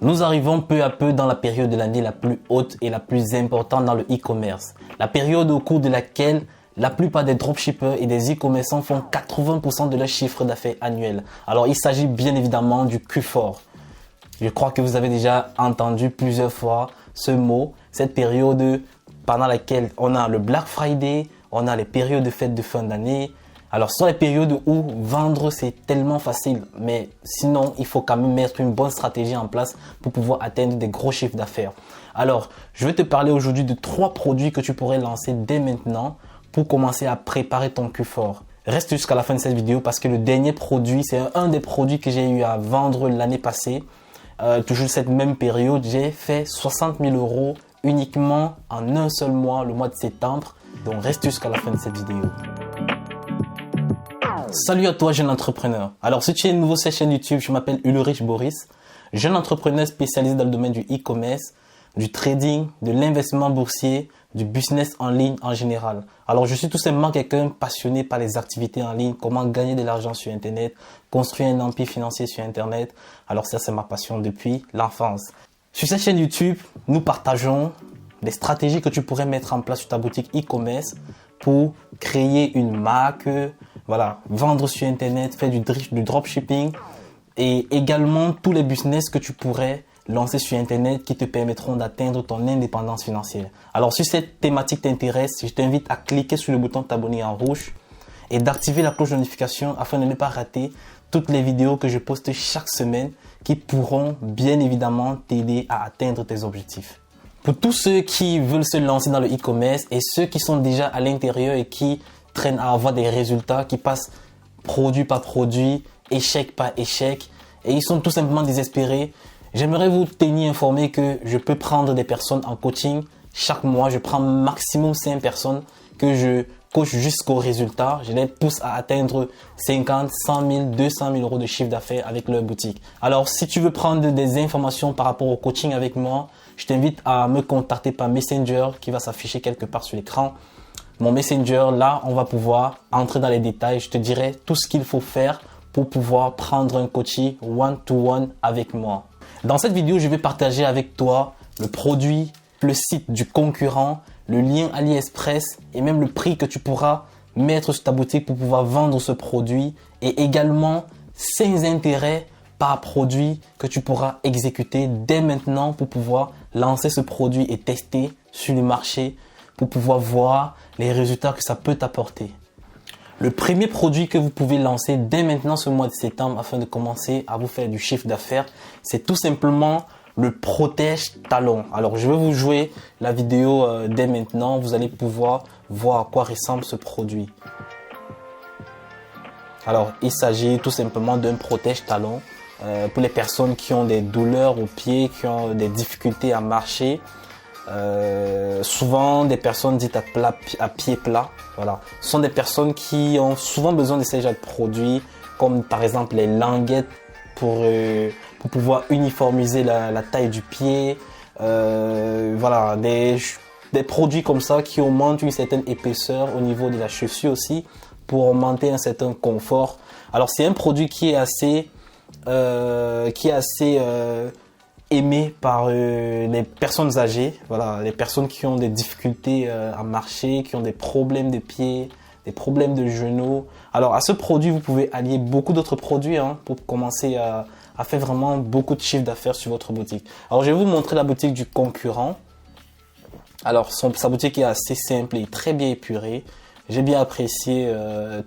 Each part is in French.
Nous arrivons peu à peu dans la période de l'année la plus haute et la plus importante dans le e-commerce. La période au cours de laquelle la plupart des dropshippers et des e-commerçants font 80% de leur chiffre d'affaires annuel. Alors il s'agit bien évidemment du Q4. Je crois que vous avez déjà entendu plusieurs fois ce mot, cette période pendant laquelle on a le Black Friday, on a les périodes de fêtes de fin d'année. Alors, ce sont les périodes où vendre, c'est tellement facile. Mais sinon, il faut quand même mettre une bonne stratégie en place pour pouvoir atteindre des gros chiffres d'affaires. Alors, je vais te parler aujourd'hui de 3 produits que tu pourrais lancer dès maintenant pour commencer à préparer ton Q4. Reste jusqu'à la fin de cette vidéo parce que le dernier produit, c'est un des produits que j'ai eu à vendre l'année passée. Toujours cette même période, j'ai fait 60 000 € uniquement en un seul mois, le mois de septembre. Donc, reste jusqu'à la fin de cette vidéo. Salut à toi jeune entrepreneur. Alors si tu es nouveau sur cette chaîne YouTube, je m'appelle Ulrich Boris, jeune entrepreneur spécialisé dans le domaine du e-commerce, du trading, de l'investissement boursier, du business en ligne en général. Alors je suis tout simplement quelqu'un passionné par les activités en ligne, comment gagner de l'argent sur Internet, construire un empire financier sur Internet. Alors ça c'est ma passion depuis l'enfance. Sur cette chaîne YouTube, nous partageons des stratégies que tu pourrais mettre en place sur ta boutique e-commerce pour créer une marque, voilà, vendre sur Internet, faire du dropshipping et également tous les business que tu pourrais lancer sur Internet qui te permettront d'atteindre ton indépendance financière. Alors, si cette thématique t'intéresse, je t'invite à cliquer sur le bouton t'abonner en rouge et d'activer la cloche de notification afin de ne pas rater toutes les vidéos que je poste chaque semaine qui pourront bien évidemment t'aider à atteindre tes objectifs. Pour tous ceux qui veulent se lancer dans le e-commerce et ceux qui sont déjà à l'intérieur et qui traînent à avoir des résultats, qui passent produit par produit, échec par échec et ils sont tout simplement désespérés, j'aimerais vous tenir informé que je peux prendre des personnes en coaching. Chaque mois, je prends maximum 5 personnes que je coach jusqu'au résultat. Je les pousse à atteindre 50, 100 000, 200 000 € de chiffre d'affaires avec leur boutique. Alors, si tu veux prendre des informations par rapport au coaching avec moi, je t'invite à me contacter par Messenger qui va s'afficher quelque part sur l'écran. Mon Messenger, là, on va pouvoir entrer dans les détails. Je te dirai tout ce qu'il faut faire pour pouvoir prendre un coaching one-to-one avec moi. Dans cette vidéo, je vais partager avec toi le produit, le site du concurrent, le lien AliExpress et même le prix que tu pourras mettre sur ta boutique pour pouvoir vendre ce produit et également 5 intérêts par produit que tu pourras exécuter dès maintenant pour pouvoir lancer ce produit et tester sur le marché pour pouvoir voir les résultats que ça peut t'apporter. Le premier produit que vous pouvez lancer dès maintenant ce mois de septembre afin de commencer à vous faire du chiffre d'affaires, c'est tout simplement le protège talon. Alors je vais vous jouer la vidéo dès maintenant, vous allez pouvoir voir à quoi ressemble ce produit. Alors il s'agit tout simplement d'un protège talon pour les personnes qui ont des douleurs aux pieds, qui ont des difficultés à marcher. Souvent des personnes dites à pied plat, voilà. Ce sont des personnes qui ont souvent besoin de ces genres de produits comme par exemple les languettes pour pouvoir uniformiser la taille du pied, voilà, des produits comme ça qui augmentent une certaine épaisseur au niveau de la chaussure aussi pour augmenter un certain confort. Alors c'est un produit qui est assez aimé par les personnes âgées, voilà, les personnes qui ont des difficultés à marcher, qui ont des problèmes de pieds, des problèmes de genoux. Alors à ce produit, vous pouvez allier beaucoup d'autres produits pour commencer à faire vraiment beaucoup de chiffre d'affaires sur votre boutique. Alors je vais vous montrer la boutique du concurrent. Alors sa boutique est assez simple et très bien épurée. J'ai bien apprécié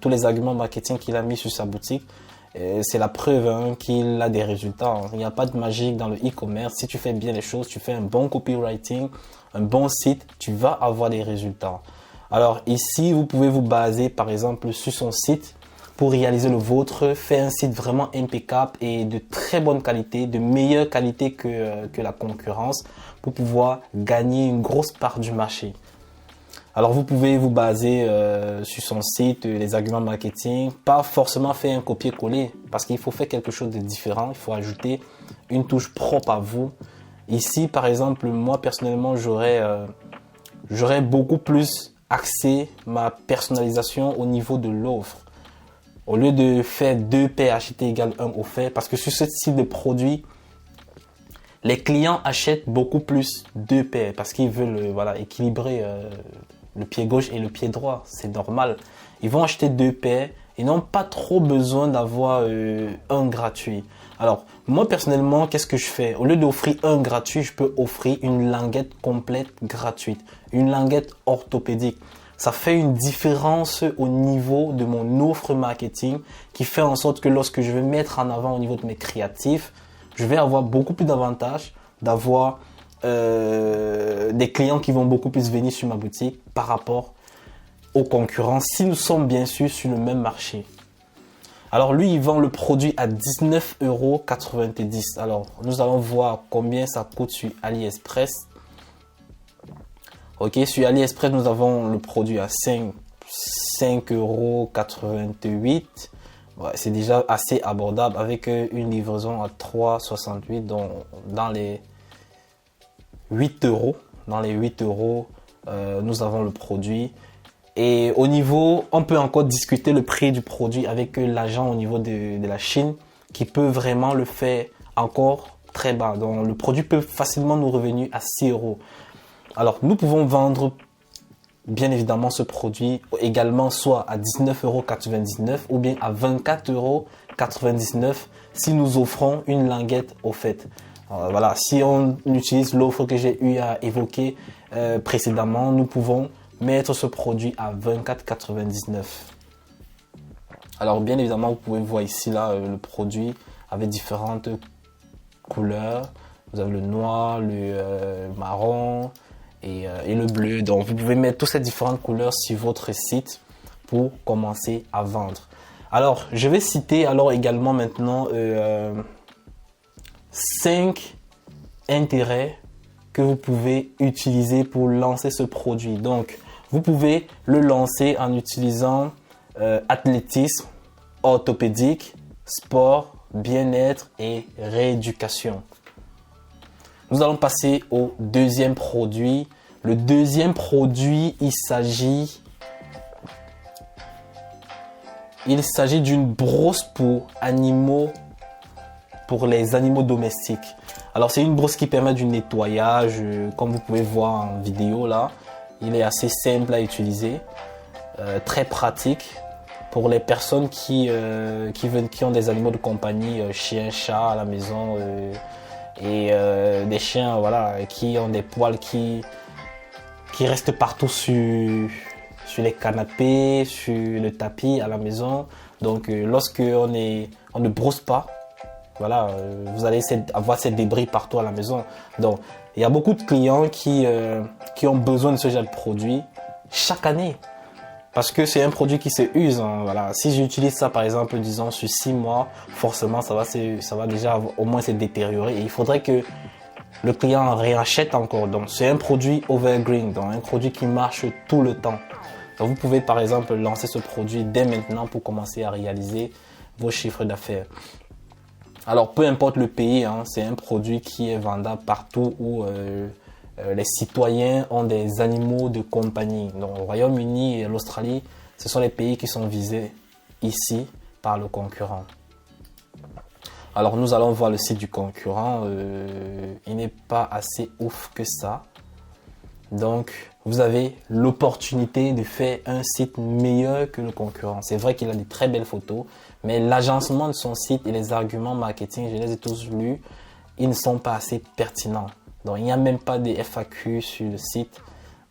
tous les arguments marketing qu'il a mis sur sa boutique. C'est la preuve qu'il a des résultats. Il n'y a pas de magie dans le e-commerce. Si tu fais bien les choses, tu fais un bon copywriting, un bon site, tu vas avoir des résultats. Alors ici, vous pouvez vous baser par exemple sur son site pour réaliser le vôtre. Faire un site vraiment impeccable et de très bonne qualité, de meilleure qualité que la concurrence pour pouvoir gagner une grosse part du marché. Alors vous pouvez vous baser sur son site, les arguments marketing, pas forcément faire un copier-coller parce qu'il faut faire quelque chose de différent, il faut ajouter une touche propre à vous. Ici par exemple, moi personnellement j'aurais beaucoup plus axé ma personnalisation au niveau de l'offre. Au lieu de faire 2 paires achetées égale 1 offert, parce que sur ce type de produit, les clients achètent beaucoup plus 2 paires parce qu'ils veulent voilà, équilibrer le pied gauche et le pied droit. C'est normal. Ils vont acheter 2 paires. Ils n'ont pas trop besoin d'avoir un gratuit. Alors, moi personnellement, qu'est-ce que je fais? Au lieu d'offrir un gratuit, je peux offrir une languette complète gratuite. Une languette orthopédique. Ça fait une différence au niveau de mon offre marketing qui fait en sorte que lorsque je vais mettre en avant au niveau de mes créatifs, je vais avoir beaucoup plus d'avantages d'avoir des clients qui vont beaucoup plus venir sur ma boutique par rapport aux concurrents si nous sommes bien sûr sur le même marché. Alors lui, il vend le produit à 19,90 €. Alors, nous allons voir combien ça coûte sur AliExpress. Ok, sur AliExpress, nous avons le produit à 5,88 €. Ouais, c'est déjà assez abordable avec une livraison à 3,68 €, donc dans les 8 €. Dans les 8 €, nous avons le produit. Et au niveau, on peut encore discuter le prix du produit avec l'agent au niveau de la Chine qui peut vraiment le faire encore très bas. Donc le produit peut facilement nous revenir à 6 €. Alors nous pouvons vendre bien évidemment ce produit également soit à 19,99 € ou bien à 24,99 € si nous offrons une languette offerte. Voilà, si on utilise l'offre que j'ai eu à évoquer précédemment, nous pouvons mettre ce produit à 24,99 €. Alors bien évidemment, vous pouvez voir ici là le produit avec différentes couleurs. Vous avez le noir, le marron et le bleu. Donc vous pouvez mettre toutes ces différentes couleurs sur votre site pour commencer à vendre. Alors je vais citer alors également maintenant 5 intérêts que vous pouvez utiliser pour lancer ce produit. Donc vous pouvez le lancer en utilisant athlétisme, orthopédique, sport, bien-être et rééducation. Nous allons passer au deuxième produit. Le deuxième produit, il s'agit d'une brosse pour les animaux domestiques. Alors c'est une brosse qui permet du nettoyage, comme vous pouvez voir en vidéo là. Il est assez simple à utiliser, très pratique pour les personnes qui ont des animaux de compagnie, chiens, chats à la maison et des chiens voilà, qui ont des poils qui restent partout sur les canapés, sur le tapis à la maison. Donc lorsque on ne brosse pas, voilà, vous allez avoir ces débris partout à la maison. Donc il y a beaucoup de clients qui ont besoin de ce genre de produit chaque année. Parce que c'est un produit qui se use. Hein, voilà. Si j'utilise ça par exemple, disons sur 6 mois, forcément ça va déjà au moins se détériorer. Et il faudrait que le client en réachète encore. Donc c'est un produit evergreen, donc un produit qui marche tout le temps. Donc vous pouvez par exemple lancer ce produit dès maintenant pour commencer à réaliser vos chiffres d'affaires. Alors peu importe le pays, hein, c'est un produit qui est vendable partout où les citoyens ont des animaux de compagnie. Donc au Royaume-Uni et l'Australie, ce sont les pays qui sont visés ici par le concurrent. Alors nous allons voir le site du concurrent. Il n'est pas assez ouf que ça. Donc vous avez l'opportunité de faire un site meilleur que le concurrent. C'est vrai qu'il a des très belles photos, mais l'agencement de son site et les arguments marketing, je les ai tous lus, ils ne sont pas assez pertinents. Donc il n'y a même pas des FAQ sur le site.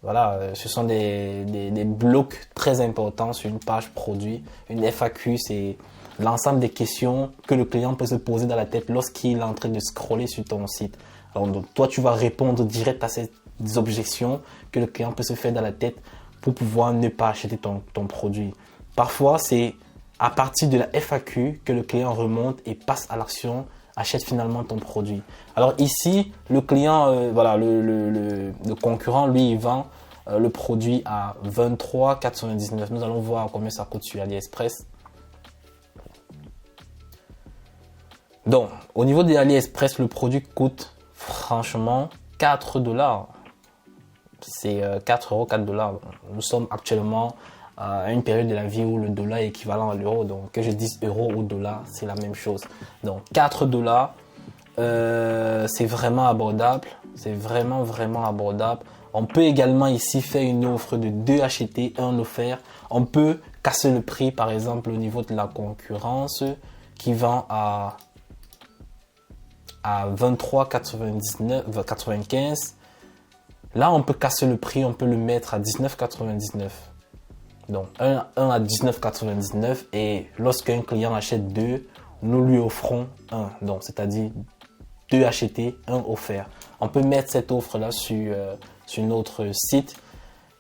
Voilà, ce sont des blocs très importants sur une page produit. Une FAQ, c'est l'ensemble des questions que le client peut se poser dans la tête lorsqu'il est en train de scroller sur ton site. Alors donc toi, tu vas répondre direct à ces objections que le client peut se faire dans la tête pour pouvoir ne pas acheter ton produit. Parfois, c'est à partir de la FAQ que le client remonte et passe à l'action, achète finalement ton produit. Alors ici, le client, voilà, le concurrent, lui, il vend le produit à 23,99 €. Nous allons voir combien ça coûte sur AliExpress. Donc, au niveau de AliExpress, le produit coûte franchement 4 $. C'est 4 €, 4 $. Nous sommes actuellement à une période de la vie où le dollar est équivalent à l'euro. Donc, que je dise euro ou dollar, c'est la même chose. Donc, 4 $. c'est vraiment abordable. C'est vraiment abordable. On peut également ici faire une offre de 2 achetés, 1 offert. On peut casser le prix, par exemple, au niveau de la concurrence qui vend à 23,95. Là, on peut casser le prix, on peut le mettre à 19,99. Donc, un à 19,99 et lorsqu'un client achète 2, nous lui offrons 1. Donc, c'est-à-dire 2 achetés, 1 offert. On peut mettre cette offre-là sur notre site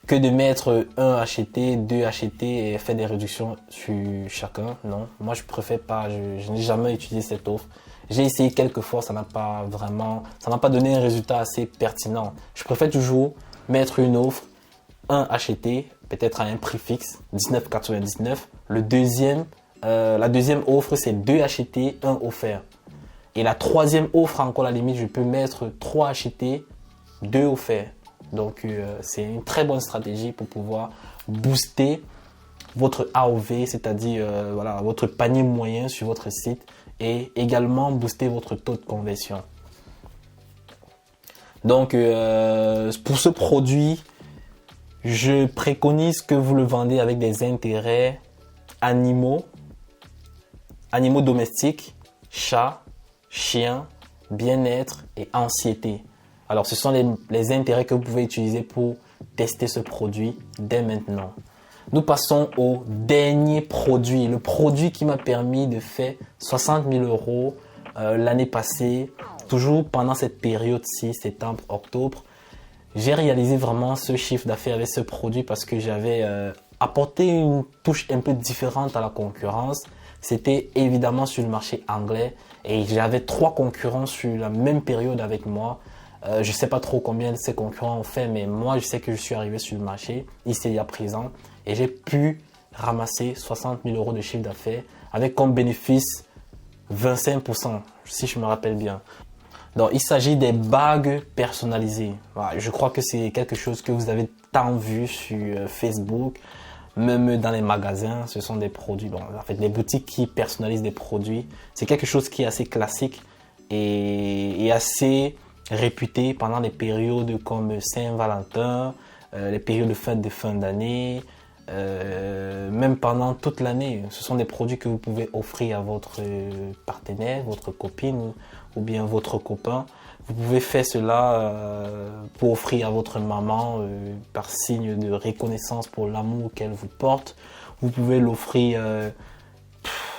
que de mettre 1 acheté, 2 achetés et faire des réductions sur chacun. Non, moi, je préfère pas. Je n'ai jamais utilisé cette offre. J'ai essayé quelques fois, ça n'a pas donné un résultat assez pertinent. Je préfère toujours mettre une offre, 1 acheté, peut-être à un prix fixe, 19,99. La deuxième offre, c'est 2 achetés, 1 offert. Et la troisième offre, encore à la limite, je peux mettre 3 achetés, 2 offerts. Donc, c'est une très bonne stratégie pour pouvoir booster votre AOV, c'est-à-dire voilà, votre panier moyen sur votre site et également booster votre taux de conversion. Donc, pour ce produit, je préconise que vous le vendez avec des intérêts animaux domestiques, chats, chiens, bien-être et anxiété. Alors, ce sont les intérêts que vous pouvez utiliser pour tester ce produit dès maintenant. Nous passons au dernier produit, le produit qui m'a permis de faire 60 000 euros l'année passée, toujours pendant cette période-ci, septembre-octobre. J'ai réalisé vraiment ce chiffre d'affaires avec ce produit parce que j'avais apporté une touche un peu différente à la concurrence. C'était évidemment sur le marché anglais et j'avais 3 concurrents sur la même période avec moi. Je ne sais pas trop combien ces concurrents ont fait, mais moi, je sais que je suis arrivé sur le marché, ici, il y a présent, et j'ai pu ramasser 60 000 euros de chiffre d'affaires avec comme bénéfice 25%, si je me rappelle bien. Donc, il s'agit des bagues personnalisées. Voilà, je crois que c'est quelque chose que vous avez tant vu sur Facebook, même dans les magasins. Ce sont des produits, bon, en fait, des boutiques qui personnalisent des produits. C'est quelque chose qui est assez classique et assez réputé pendant les périodes comme Saint-Valentin, les périodes de fête de fin d'année, même pendant toute l'année. Ce sont des produits que vous pouvez offrir à votre partenaire, votre copine ou bien votre copain. Vous pouvez faire cela pour offrir à votre maman par signe de reconnaissance pour l'amour qu'elle vous porte. Vous pouvez l'offrir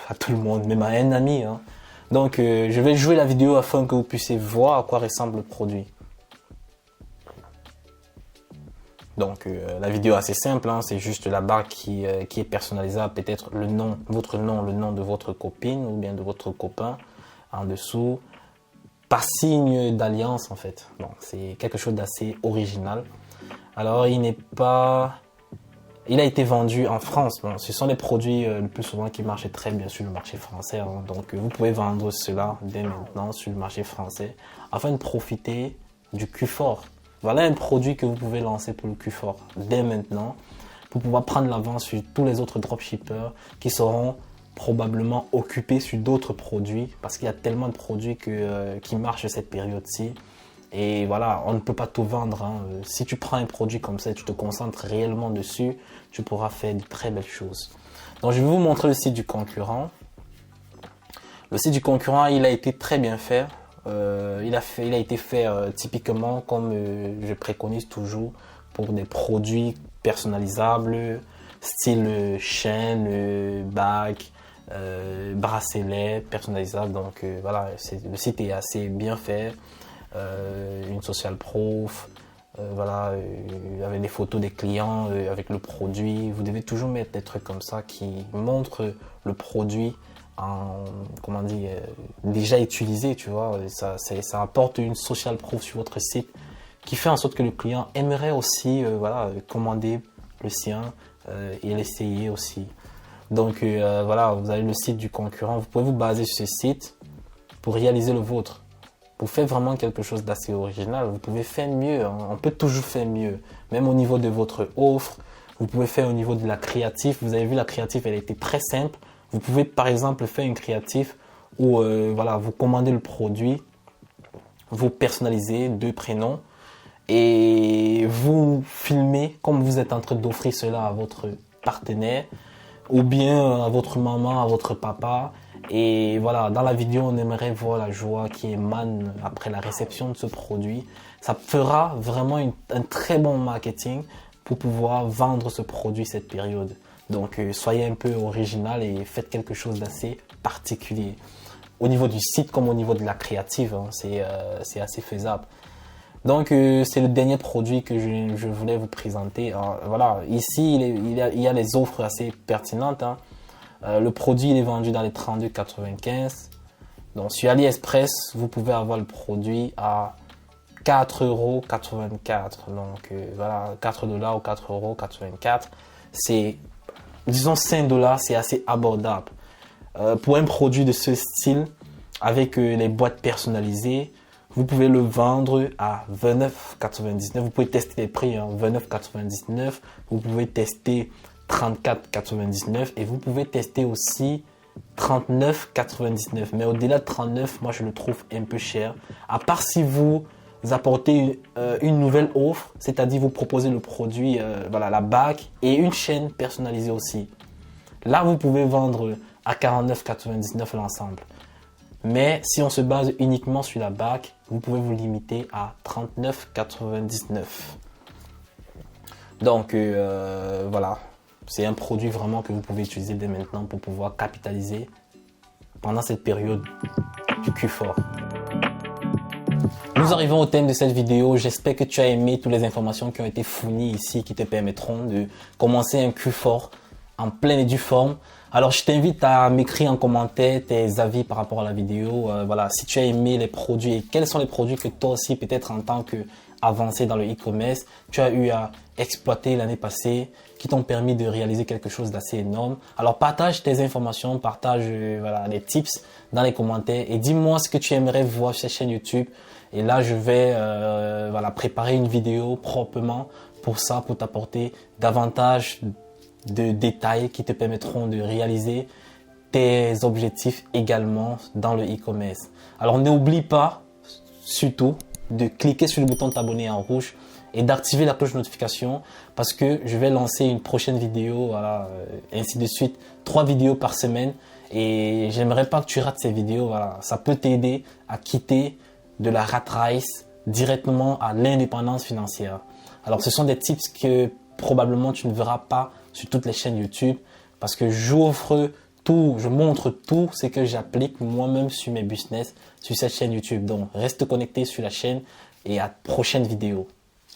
à tout le monde, même à un ami, hein. Donc, je vais jouer la vidéo afin que vous puissiez voir à quoi ressemble le produit. Donc, la vidéo est assez simple, hein, c'est juste la barre qui est personnalisable, peut-être le nom, le nom de votre copine ou bien de votre copain en dessous, par signe d'alliance en fait. Bon, c'est quelque chose d'assez original. Alors, il a été vendu en France. Bon, ce sont les produits le plus souvent qui marchent très bien sur le marché français. Hein. Donc, vous pouvez vendre cela dès maintenant sur le marché français afin de profiter du Q4. Voilà un produit que vous pouvez lancer pour le Q4 dès maintenant pour pouvoir prendre l'avance sur tous les autres dropshippers qui seront probablement occupés sur d'autres produits parce qu'il y a tellement de produits qui marchent cette période-ci. Et voilà, on ne peut pas tout vendre, hein. Si tu prends un produit comme ça et tu te concentres réellement dessus, tu pourras faire de très belles choses. Donc, je vais vous montrer le site du concurrent. Le site du concurrent, il a été très bien fait. Il a été fait typiquement comme je préconise toujours pour des produits personnalisables, style chaîne, bague, bracelet personnalisable. Donc, voilà, le site est assez bien fait. Une social proof, voilà, avec des photos des clients, avec le produit. Vous devez toujours mettre des trucs comme ça qui montrent le produit comment dire, déjà utilisé, tu vois. Ça apporte une social proof sur votre site qui fait en sorte que le client aimerait aussi voilà, commander le sien et l'essayer aussi. Donc voilà, vous avez le site du concurrent, vous pouvez vous baser sur ce site pour réaliser le vôtre. Pour faire vraiment quelque chose d'assez original, vous pouvez faire mieux, hein. On peut toujours faire mieux. Même au niveau de votre offre, vous pouvez faire au niveau de la créative. Vous avez vu, la créative, elle était très simple. Vous pouvez par exemple faire une créative où voilà, vous commandez le produit vous personnalisez 2 prénoms et vous filmez comme vous êtes en train d'offrir cela à votre partenaire ou bien à votre maman, à votre papa. Et voilà, dans la vidéo, on aimerait voir la joie qui émane après la réception de ce produit. Ça fera vraiment un très bon marketing pour pouvoir vendre ce produit cette période. Donc, soyez un peu original et faites quelque chose d'assez particulier. Au niveau du site comme au niveau de la créative, hein, c'est assez faisable. Donc, c'est le dernier produit que je voulais vous présenter. Alors, voilà, ici, il y a les offres assez pertinentes, hein. Le produit il est vendu dans les 32,95 €. Donc sur AliExpress, vous pouvez avoir le produit à 4,84 €. Donc voilà, 4 $ ou 4,84 €. C'est, disons 5 $, c'est assez abordable. Pour un produit de ce style, avec les boîtes personnalisées, vous pouvez le vendre à 29,99 €. Vous pouvez tester les prix, hein, 29,99 €. Vous pouvez tester 34,99 € et vous pouvez tester aussi 39,99 €. Mais au-delà de 39, moi je le trouve un peu cher. À part si vous apportez une nouvelle offre, c'est-à-dire vous proposez le produit, voilà, la bague et une chaîne personnalisée aussi. Là, vous pouvez vendre à 49,99 € l'ensemble. Mais si on se base uniquement sur la bague, vous pouvez vous limiter à 39,99 €. Donc voilà. C'est un produit vraiment que vous pouvez utiliser dès maintenant pour pouvoir capitaliser pendant cette période du Q4. Nous arrivons au thème de cette vidéo. J'espère que tu as aimé toutes les informations qui ont été fournies ici qui te permettront de commencer un Q4 en pleine et due forme. Alors, je t'invite à m'écrire en commentaire tes avis par rapport à la vidéo. Voilà, si tu as aimé les produits et quels sont les produits que toi aussi, peut-être en tant qu'avancé dans le e-commerce, tu as eu à exploiter l'année passée, qui t'ont permis de réaliser quelque chose d'assez énorme. Alors, partage tes informations, partage voilà, les tips dans les commentaires et dis-moi ce que tu aimerais voir sur cette chaîne YouTube. Et là, je vais voilà, préparer une vidéo proprement pour ça, pour t'apporter davantage de détails qui te permettront de réaliser tes objectifs également dans le e-commerce. Alors n'oublie pas surtout de cliquer sur le bouton t'abonner en rouge et d'activer la cloche de notification parce que je vais lancer une prochaine vidéo, voilà, ainsi de suite, 3 vidéos par semaine et j'aimerais pas que tu rates ces vidéos. Voilà, ça peut t'aider à quitter de la rat race directement à l'indépendance financière. Alors ce sont des tips que probablement tu ne verras pas sur toutes les chaînes YouTube parce que j'offre tout, je montre tout ce que j'applique moi-même sur mes business sur cette chaîne YouTube. Donc reste connecté sur la chaîne et à la prochaine vidéo.